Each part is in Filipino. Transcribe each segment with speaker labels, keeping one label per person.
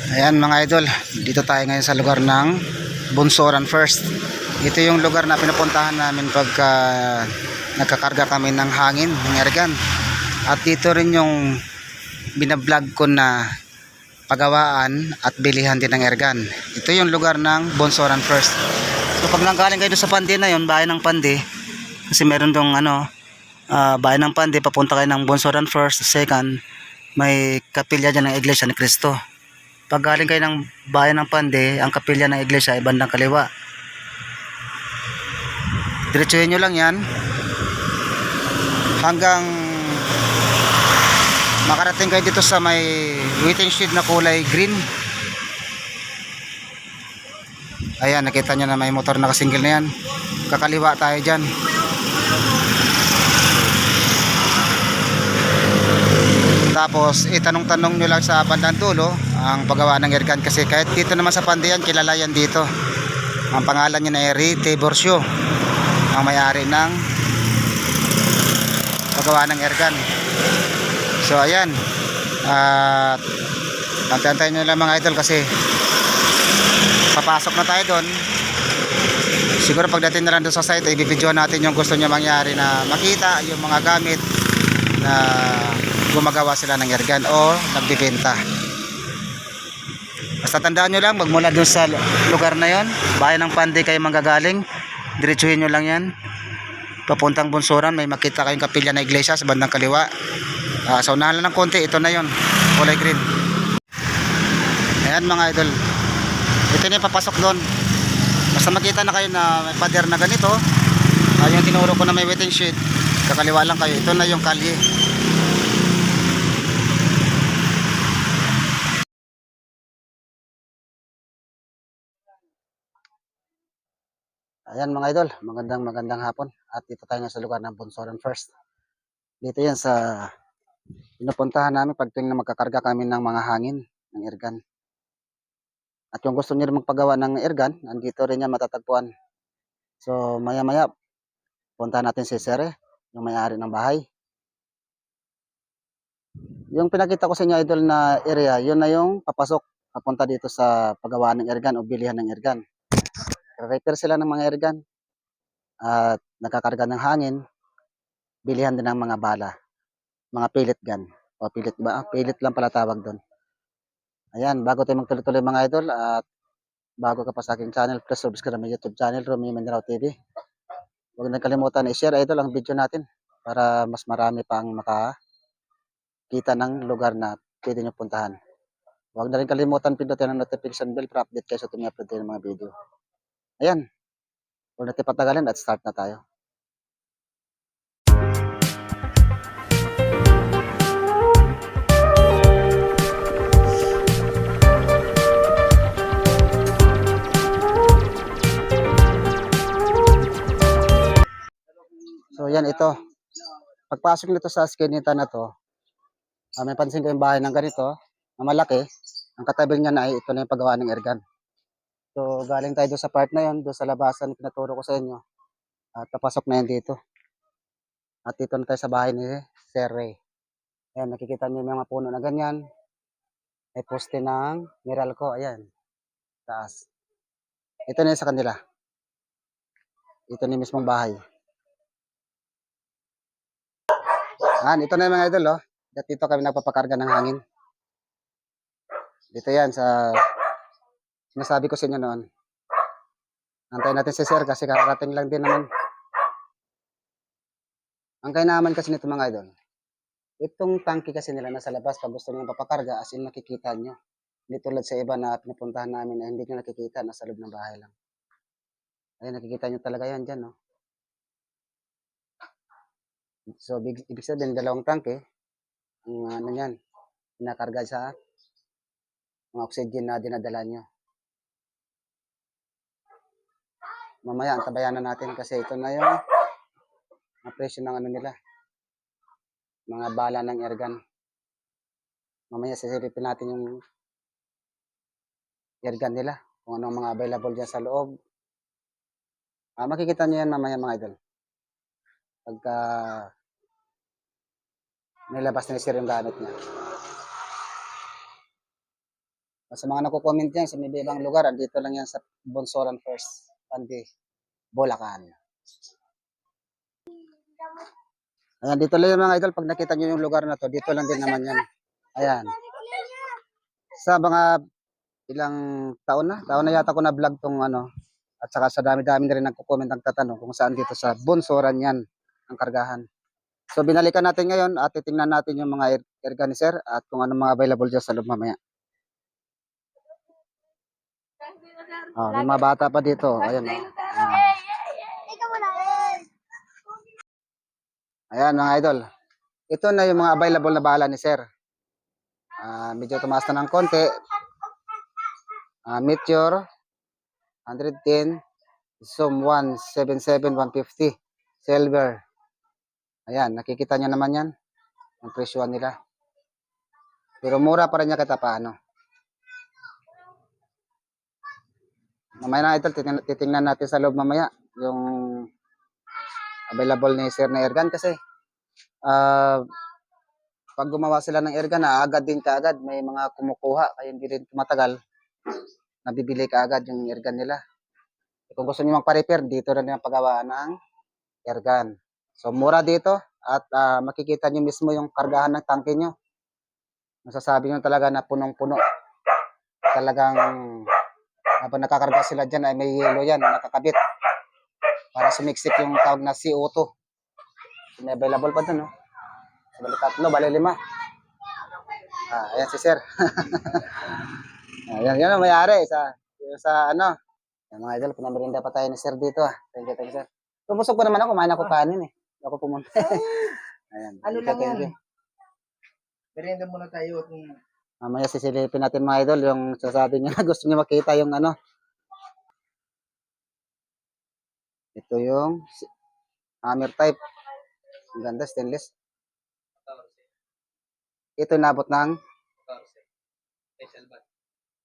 Speaker 1: Ayan mga idol, dito tayo ngayon sa lugar ng Bunsoran First. Ito yung lugar na pinupuntahan namin pagka nagkakarga kami ng hangin, ng ergan. At dito rin yung binablog ko na pagawaan at bilihan din ng ergan. Ito yung lugar ng Bunsoran First. So pag nanggaling kayo sa Pandi na yun, bahay ng Pandi, kasi meron dong bahay ng Pandi, papunta kayo ng Bunsoran First. Second, may kapilya dyan ng Iglesia ni Cristo. Pag galing kayo ng bayan ng Pande, ang kapilya ng iglesia ay bandang kaliwa. Diretsuhin nyo lang yan hanggang makarating kayo dito sa may waiting shed na kulay green. Ayan, nakita nyo na may motor na kasingil na yan. Kakaliwa tayo dyan. Tapos itanong-tanong nyo lang sa bandang dulo ang paggawa ng ergan, kasi kahit dito naman sa Pandi yan, kilala yan dito. Ang pangalan niya na Rite Borsio, ang may-ari ng paggawa ng ergan. So ayan, antayin nyo lang mga idol, kasi papasok na tayo doon. Siguro pagdating na lang doon sa site, ibibidyohan natin yung gusto niya mangyari, na makita yung mga gamit na gumagawa sila ng ergan o nagbibenta. Basta tandaan nyo lang, magmula dun sa lugar na yon, bayan ng Pandi kayo manggagaling, diretsuhin nyo lang yan papuntang Bunsoran. May makita kayong kapilya na iglesia sa bandang kaliwa. Sa unahan lang ng konti, ito na yon, kulay green. Ayan mga idol, ito na yung papasok doon. Basta makita na kayo na may pader na ganito, yung tinuro ko na may waiting shed, kakaliwa lang kayo, ito na yung kalye. Ayan mga idol, magandang hapon. At dito tayo sa lugar ng Bunsoran First. Dito yan sa pinupuntahan namin pag tuwing na magkakarga kami ng mga hangin, ng ergan. At yung gusto niyo magpagawa ng ergan, nandito rin yan matatagpuan. So maya maya, puntahan natin si Sere, yung may-ari ng bahay. Yung pinakita ko sa inyo idol na area, yun na yung papasok, papunta dito sa paggawa ng ergan o bilihan ng ergan. Repair sila ng mga ergan at nagkakarga ng hangin, bilihan din ng mga bala, mga pellet gun o pellet ba? Pellet lang pala tawag doon. Ayan, bago tayo magtuloy-tuloy mga idol, at bago ka pa sa aking channel, please subscribe my YouTube channel, Romeo Mindanao TV. Huwag na kalimutan i-share idol ang video natin para mas marami pang makakita ng lugar na pwede nyo puntahan. Huwag na rin kalimutan pindutin ang notification bell para update kayo sa tuwing upload ng mga video. Ayan, huwag natin patagalin at start na tayo. So yan, ito. Pagpasok nito sa skinita na to, may pansin ko yung bahay ng ganito, na malaki. Ang katabi niya na ay ito na yung paggawa ng ergan. So galing tayo doon sa part na yun, doon sa labasan, pinaturo ko sa inyo. At papasok na yan dito. At dito na tayo sa bahay ni Sir Ray. Ayan, nakikita niyo yung mga puno na ganyan. May poste ng Meralco, ayan, taas. Ito na yun sa kanila. Ito na yung mismong bahay. Ito na yung mga idol, oh. Dito kami nagpapakarga ng hangin. Dito yan sa sinasabi ko sa inyo noon. Antayin natin si Sir kasi kakarating lang din naman. Ang kainaman kasi nito mga idol, itong tangke kasi nila nasa labas pag gusto nyo papakarga, as in makikita nyo. Hindi tulad sa iba na pinupuntahan namin na hindi nyo nakikita, nasa loob ng bahay lang. Ayun, nakikita nyo talaga yan dyan, no? So, ibig sabihin, dalawang tangke, ang ano yan, pinakarga sa mga oxygen na dinadala nyo. Mamaya, antabayanan natin kasi ito na yung presyo ng ano nila, mga bala ng ergan. Mamaya, sisilipin natin yung ergan nila, kung anong mga available dyan sa loob. Makikita nyo yan mamaya mga idol. Pagka nilabas na yung gamit niya. Sa mga nagko-comment diyan sa may ibang lugar, andito lang yan sa Bonsoran First, Pandi, Bulacan. Ayan, dito lang yung mga idol. Pag nakita nyo yung lugar na to, dito lang din naman yan. Ayan. Sa mga ilang taon na? Taon na yata ko na vlog tong ano. At saka sa dami-dami na rin nagko-comment ang tatanong kung saan dito sa Bonsoran yan ang kargahan. So binalikan natin ngayon at titingnan natin yung mga organizer at kung ano mga available dyan sa loob mamaya. Oh, may mga bata pa dito. Ayan. Ayan mga idol. Ito na yung mga available na bala ni sir. Medyo tumaas na ng konti. Meteor 110, Zoom 177, 150, Silver. Ayan, nakikita nyo naman yan. Ang presyo nila. Pero mura pa rin niya kita paano. Mamaya na idol, titingnan natin sa loob mamaya yung available ni sir na airgun kasi pag gumawa sila ng airgun, agad din kaagad. May mga kumukuha, kaya hindi rin tumatagal. Nabibili kaagad yung airgun nila. Kung gusto niyo magpa-repair, dito rin yung paggawa ng airgun. So, mura dito at makikita niyo mismo yung kargahan ng tangke nyo. Masasabi nyo talaga na punong-puno. Talagang habang nakakarga sila dyan ay may yelo yan, nakakabit. Para sumiksik yung tawag na CO2. So, may available pa dun, no? So, bali 3, bali 5. Ayan si sir. Ayan, yan ang mayari sa ano. Yan, mga idol, pinamerinda pa tayo ni sir dito. Thank you, sir. Pumusok pa naman ako, kumain ako kanin eh. Ako pumunta. Ayan.
Speaker 2: Ano lang yan? Merienda muna tayo.
Speaker 1: Mamaya sisilipin natin mga idol yung sasabi niya na gusto niya makita yung ano. Ito yung hammer type. Ang ganda, stainless. Ito nabot ng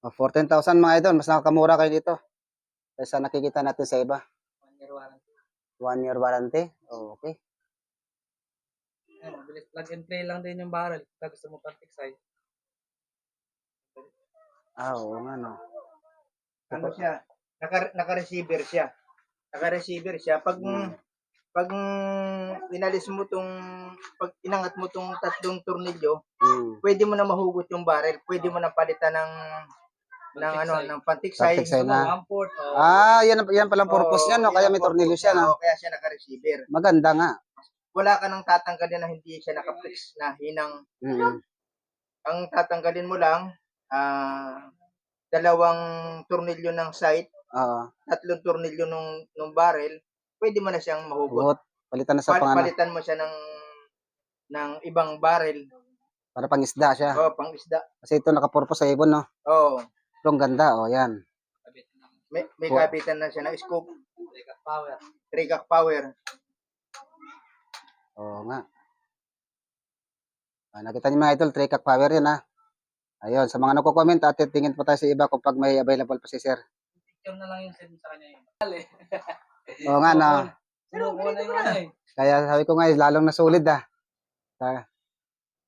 Speaker 1: 14,000 mga idol. Mas nakakamura kayo dito. Kaysa nakikita natin sa iba. 1 year warranty. Oh, okay.
Speaker 2: Mabilis plug and play lang din yung barrel. Pag gusto mo pa-fix size.
Speaker 1: Oo nga no.
Speaker 2: Ano siya? Naka-receiver siya. Naka-receiver siya. Pag inalis mo pag inangat mo tong 3 tornilyo, pwede mo na mahugot yung barrel. Pwede mo na palitan ng pantik size.
Speaker 1: Na.
Speaker 2: 1/4.
Speaker 1: Yan palang purpose niya, no? Kaya may tornilyo siya, no?
Speaker 2: Kaya siya naka-receiver.
Speaker 1: Maganda nga.
Speaker 2: Wala ka nang tatanggalin na hindi siya naka-fix na hinang. Ang tatanggalin mo lang, 2 tornilyo ng sight, 3 tornilyo nung barrel, pwede mo na siyang mahugot.
Speaker 1: Palitan na sa
Speaker 2: Palitan mo siya ng ibang barrel.
Speaker 1: Para pang-isda siya.
Speaker 2: Oo, pang-isda.
Speaker 1: Kasi ito naka-purpose sa ibon, no?
Speaker 2: Oo.
Speaker 1: Ito ang ganda, yan.
Speaker 2: May kapitan na siya ng scoop. 3-cock power.
Speaker 1: Oo nga. Nakita niyo mga idol, 3-cock power yan, ha? Ayun, sa mga nagko-comment, tingin po tayo sa iba kung pag may available pa si sir.
Speaker 2: Picture na lang yung send sa kanya yun.
Speaker 1: Oo nga, no? Kaya sabi ko nga, lalong nasulit,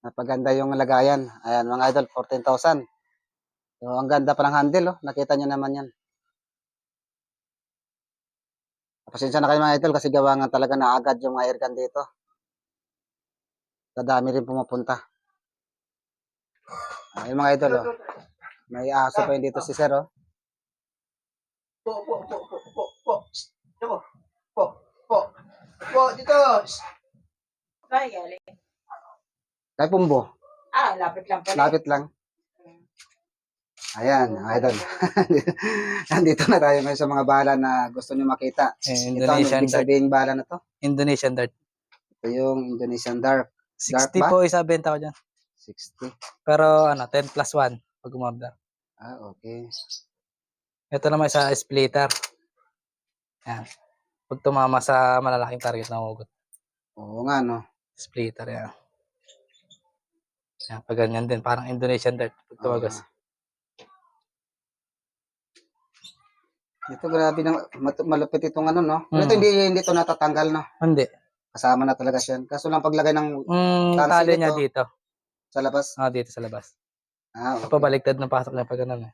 Speaker 1: napaganda yung lagayan. Ayan, mga idol, 14,000. So, ang ganda pa ng handle, oh. Nakita niyo naman yan. Pasensya na kayo mga idol kasi gawa nga talaga na agad yung mga airgun dito. Kadami rin pumupunta. Yung mga idol, oh. May aso pa yun dito si sir, oh.
Speaker 2: Dito.
Speaker 1: Kay Pumbo.
Speaker 2: Lapit lang pala.
Speaker 1: Lapit lang. Ayan, idol. Nandito na tayo ngayon sa mga bala na gusto nyo makita.
Speaker 3: Indonesian
Speaker 1: Ito, sabihin bala na to.
Speaker 3: Indonesian Dart.
Speaker 1: Ito yung Indonesian Dark.
Speaker 3: 60 po isabenta ko dyan.
Speaker 1: 60.
Speaker 3: Pero 10 plus 1 pag umorder.
Speaker 1: Okay.
Speaker 3: Ito naman sa splitter. Yan. Pag tumama sa malalaking target na hugot.
Speaker 1: Oo nga, no?
Speaker 3: Splitter, yan. Yan, pag ganyan din. Parang Indonesian Dart. Pag tumagas.
Speaker 1: Ito grabe na malupit itong ano, no? Pero ito hindi ito natatanggal, no?
Speaker 3: Hindi.
Speaker 1: Kasama na talaga siya. Kaso lang paglagay ng
Speaker 3: tali niya dito.
Speaker 1: sa labas.
Speaker 3: Dito sa labas.
Speaker 1: Okay.
Speaker 3: Pabaligtad ng pasok niya pag ganun eh.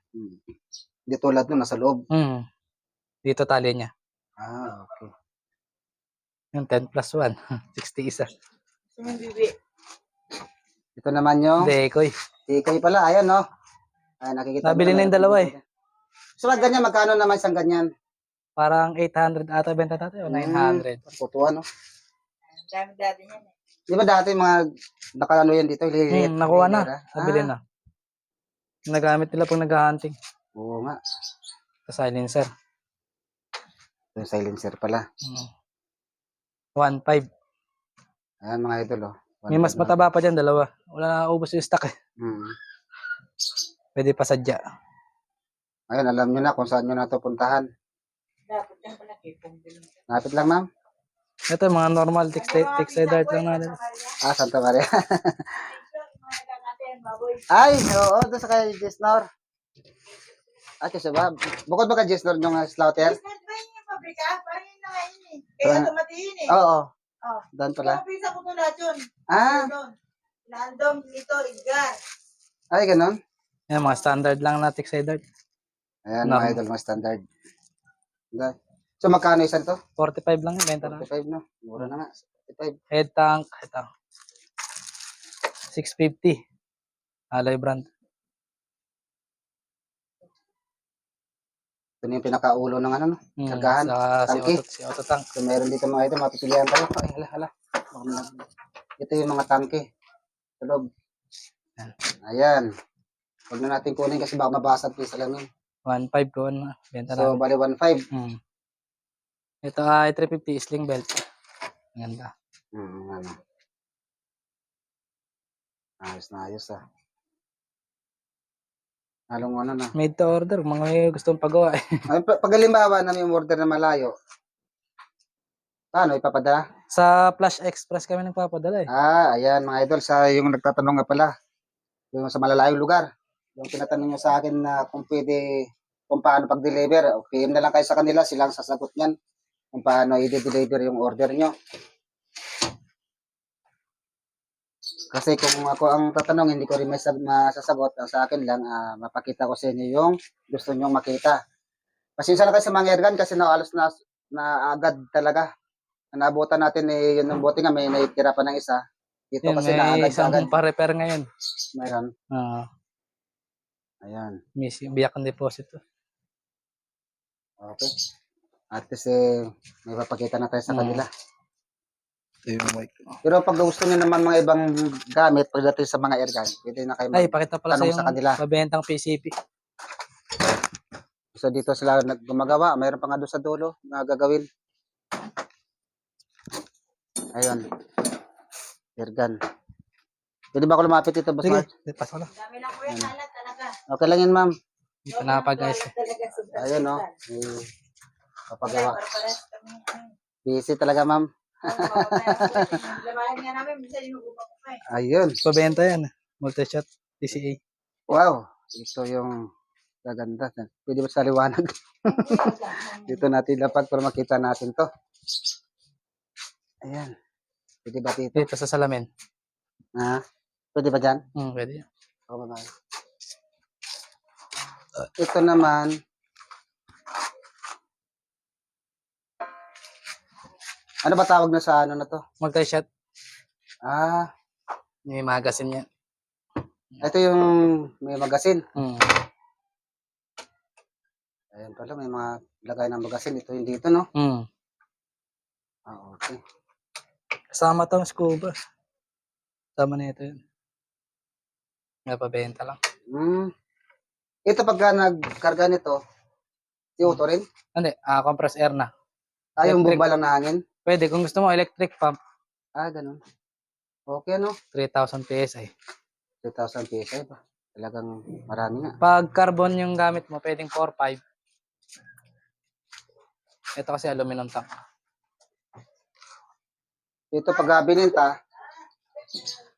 Speaker 1: Hindi tulad nun, nasa loob.
Speaker 3: Dito tali niya.
Speaker 1: Okay.
Speaker 3: Yung 10 plus 1. 60 isa.
Speaker 1: Ito naman yung
Speaker 3: Decoy.
Speaker 1: Decoy pala. Ayan, no? Ay, nakikita
Speaker 3: Nabili na yung dalawa eh.
Speaker 1: So, ganyan, magkano naman isang ganyan?
Speaker 3: Parang 800 ata benta natin o 900.
Speaker 1: Putuan, no?
Speaker 2: Dami dati niyan eh.
Speaker 1: Di ba dati mga nakano yan dito?
Speaker 3: Nakuha na. Nabili na. Nagamit nila pag nag-hunting.
Speaker 1: Oo nga.
Speaker 3: Sa silencer.
Speaker 1: Yung silencer pala.
Speaker 3: 1.5.
Speaker 1: Ayan mga idol, oh.
Speaker 3: May mas mataba pa dyan, dalawa. Wala na ubos yung stock eh. Pwede pa sadya.
Speaker 1: Ayun, alam nyo na kung saan nyo na ito puntahan.
Speaker 2: Dapat yan pala kipong bilhin.
Speaker 1: Napit lang, ma'am.
Speaker 3: Ito, mga normal textile dart lang natin.
Speaker 1: Santa Maria. Ay, oo, doon sa kay Jesnor. Kasi ba? Bukod ba kay Jesnor yung slaughter?
Speaker 2: Jesnor ba yun yung pabrika? Parang yun na nga yun eh. Kaya tumatiin eh.
Speaker 1: Oo.
Speaker 2: Oh.
Speaker 1: Doon pala.
Speaker 2: Pisa ko to lahat yun. Landong, dito, Edgar.
Speaker 1: Ay, ganun.
Speaker 3: Yan, mga standard lang na textile dart.
Speaker 1: Ayan, mga idol, mga standard. So, magkano isan to?
Speaker 3: 45 lang yung benta na.
Speaker 1: 45, no? Mura na nga. 45.
Speaker 3: Head tank, ito. 650. Alloy brand.
Speaker 1: Ito na yung pinakaulo ng ano, no? Kargahan.
Speaker 3: Si Auto Tank.
Speaker 1: So, meron dito mga idol, mapipilihan tayo. Ay, hala. Ito yung mga tangke. Sa loob. Ayan. Huwag na natin kunin kasi baka mabasag yung salamin.
Speaker 3: 1.5 ko na. Benta na.
Speaker 1: So, bali 1.5.
Speaker 3: Ito ay 350 sling belt. Ganda.
Speaker 1: Ano. Ayos na ayos ah. Halong ano na.
Speaker 3: Made to order. Mga may gustong pagawa eh.
Speaker 1: Pag halimbawa na may order na malayo, paano ipapadala?
Speaker 3: Sa Flash Express kami nagpapadala eh.
Speaker 1: Ayan mga idol, sa yung nagtatanong nga pala, yung sa malalayong lugar, yung tinatanong niya sa akin na kung pwede, kung paano pag-deliver, PM na lang kayo sa kanila, silang sasagot niyan, kung paano i-deliver yung order nyo. Kasi kung ako ang tatanong, hindi ko rin masasagot, sa akin lang, mapakita ko sa inyo yung gusto nyo makita. Pasensya na kayo sa mga ergan kasi naalos na agad talaga. Naabutan natin yun ng buti nga may naitira pa ng isa. Dito kasi
Speaker 3: may
Speaker 1: naagad
Speaker 3: isang
Speaker 1: agad.
Speaker 3: pa-repair ngayon.
Speaker 1: Mayroon. Ayan.
Speaker 3: Biyak ang deposit.
Speaker 1: Okay. At least may papakita na tayo sa kanila. Pero pag gusto niyo naman mga ibang gamit pagdating sa mga airgun, pwede na kayo
Speaker 3: pakita pala sa
Speaker 1: kanila.
Speaker 3: Mabentang PCP.
Speaker 1: So dito sila gumagawa, mayroon pa nga doon sa dulo na gagawin. Ayun. Airgun. Pwede ba ako lumapit dito, boss?
Speaker 3: Sige, pasok na.
Speaker 2: Dami lang ko yan, alat talaga.
Speaker 1: Okay lang yun, ma'am.
Speaker 3: Dito na pa guys.
Speaker 1: Ayun, no. Papagawa. Busy talaga, ma'am.
Speaker 2: Labahan nga namin, minsan yung upa ko pa eh.
Speaker 1: Ayun.
Speaker 3: Pabenta yan. Multi-shot TCA.
Speaker 1: Wow. Ito yung gaganda. Pwede ba sa liwanag? Dito natin lapag para makita natin to. Ayan. Pwede ba dito?
Speaker 3: Dito sa salamin.
Speaker 1: Pwede ba dyan?
Speaker 3: Pwede.
Speaker 1: Ito naman. Ano ba tawag na sa ano na to?
Speaker 3: Multi-shot. May magazine yan.
Speaker 1: Ito yung may magazine. Ayan pala, may mga lagay ng magazine. Ito yung dito, no? Okay.
Speaker 3: Kasama to scuba. Kasama na ito yun. Napabenta lang.
Speaker 1: Ito pagka nagkarga nito, CO2 rin?
Speaker 3: Hindi, compressed air na.
Speaker 1: Yung bomba lang na hangin?
Speaker 3: Pwede, kung gusto mo electric pump.
Speaker 1: Ganun. Okay, no?
Speaker 3: 3,000 PSI.
Speaker 1: 3,000 PSI pa. Talagang marami nga.
Speaker 3: Pag carbon yung gamit mo, pwedeng 4,500. Ito kasi aluminum tank.
Speaker 1: Ito pag bininta,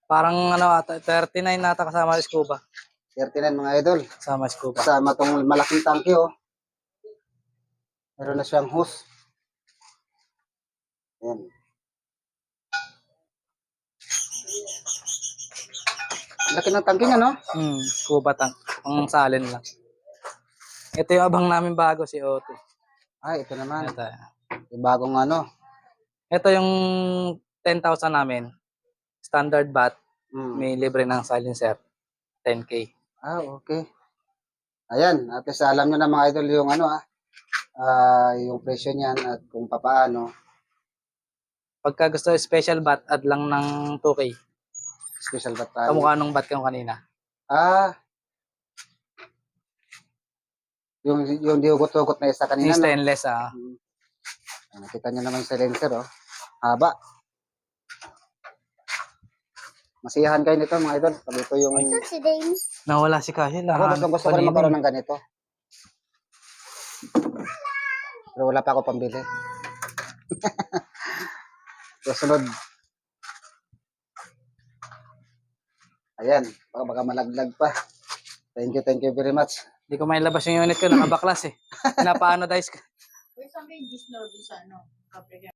Speaker 3: parang 39 nata kasama yung scuba.
Speaker 1: 39 mga idol.
Speaker 3: Kasama scuba.
Speaker 1: Kasama tong malaking tangke, oh. Meron na siyang hose. Ayan. Laki ng tangke niya, no?
Speaker 3: Kuba tank. Ang salin lang. Ito yung abang namin bago si Otto.
Speaker 1: Ay, ito naman.
Speaker 3: Ito.
Speaker 1: Yung bagong ano.
Speaker 3: Ito yung 10,000 namin. Standard bat.
Speaker 1: Mm.
Speaker 3: May libre ng silencer. 10K.
Speaker 1: Okay. Ayan, at least alam nyo na mga idol yung ano yung presyo niyan at kung papaano.
Speaker 3: Pagka gusto special bat, add lang ng 2K.
Speaker 1: Special bat pa.
Speaker 3: Kamukha nung bat ko kanina.
Speaker 1: Yung diugot-ugot na isa kanina.
Speaker 3: Yung stainless,
Speaker 1: Nakita nyo naman yung silencer, oh. Haba. Masiyahan kayo nito, mga idol. Pag ito yung...
Speaker 3: Nawala si Kahil.
Speaker 1: Ako gusto ko rin magkaroon ng ganito. Pero wala pa ako pambili. Susunod. Ayan. Baka malaglag pa. Thank you very much.
Speaker 3: Hindi ko mailabas yung unit ko. Nakabaklas eh. Pinapaano dice ka.
Speaker 4: Where's ang pages na doon sa ano? Kapre